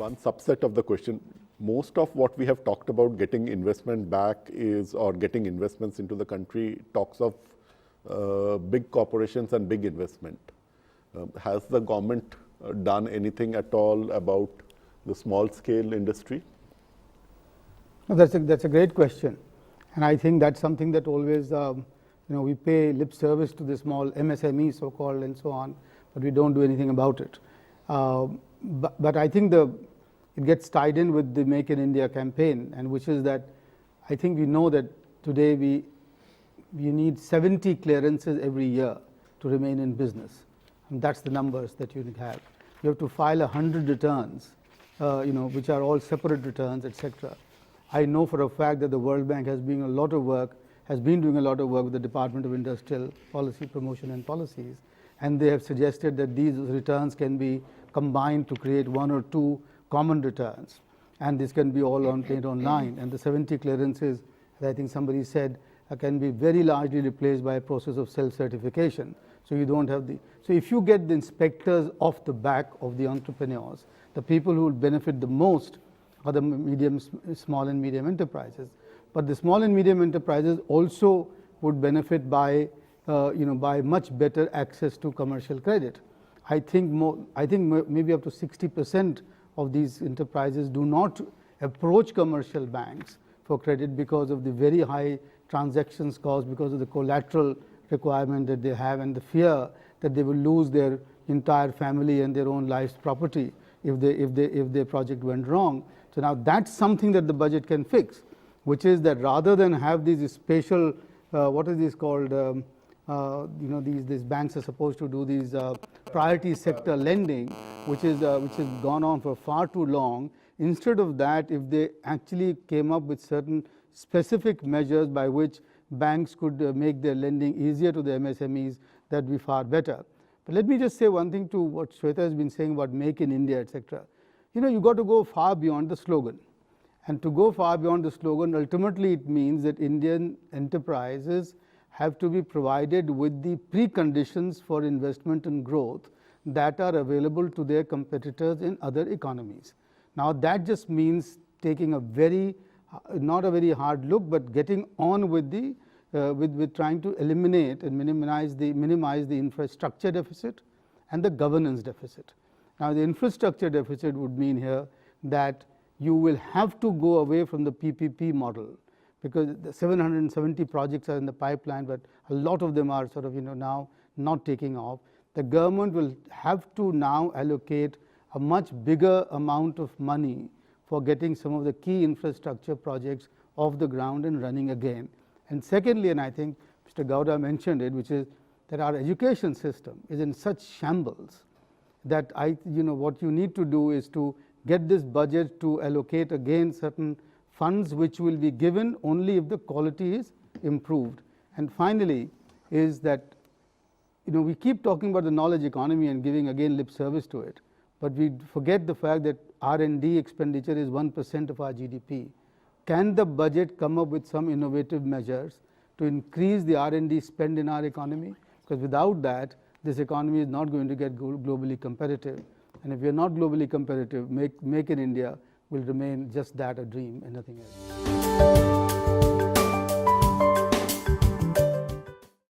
one subset of the question. Most of what we have talked about getting investment back or getting investments into the country talks of big corporations and big investment. Has the government done anything at all about the small scale industry? That's a great question, and I think that's something that always we pay lip service to the small MSME so-called and so on, but we don't do anything about it. But I think it gets tied in with the Make in India campaign, and which is that I think we know that today we need 70 clearances every year to remain in business, and that's the numbers that you have. You have to file 100 returns, which are all separate returns, etc. I know for a fact that the World Bank has been doing a lot of work with the Department of Industrial Policy, Promotion and Policies, and they have suggested that these returns can be combined to create 1 or 2 common returns, and this can be all made online. And the 70 clearances, as I think somebody said, can be very largely replaced by a process of self-certification. So you don't have so if you get the inspectors off the back of the entrepreneurs, the people who will benefit the most are the small and medium enterprises. But the small and medium enterprises also would benefit by much better access to commercial credit. I think maybe up to 60% of these enterprises do not approach commercial banks for credit because of the very high transactions cost, because of the collateral requirement that they have, and the fear that they will lose their entire family and their own life's property if their project went wrong. So now that's something that the budget can fix, which is that rather than have these special, what is this called, these banks are supposed to do these priority sector lending, which has gone on for far too long. Instead of that, if they actually came up with certain specific measures by which banks could make their lending easier to the MSMEs, that would be far better. But let me just say one thing to what Shweta has been saying about Make in India, etc. You got to go far beyond the slogan. And to go far beyond the slogan, ultimately it means that Indian enterprises have to be provided with the preconditions for investment and growth that are available to their competitors in other economies. Now that just means taking not a very hard look, but getting on with with trying to eliminate and minimize the infrastructure deficit and the governance deficit. Now the infrastructure deficit would mean here that you will have to go away from the PPP model, because the 770 projects are in the pipeline, but a lot of them are sort of now not taking off. The government will have to now allocate a much bigger amount of money for getting some of the key infrastructure projects off the ground and running again. And secondly, and I think Mr. Gowda mentioned it, which is that our education system is in such shambles that what you need to do is to get this budget to allocate again certain funds which will be given only if the quality is improved. And finally is that we keep talking about the knowledge economy and giving again lip service to it, but we forget the fact that R&D expenditure is 1% of our GDP. Can the budget come up with some innovative measures to increase the R&D spend in our economy? Because without that, this economy is not going to get globally competitive. And if we are not globally competitive, Make in India will remain just that, a dream and nothing else.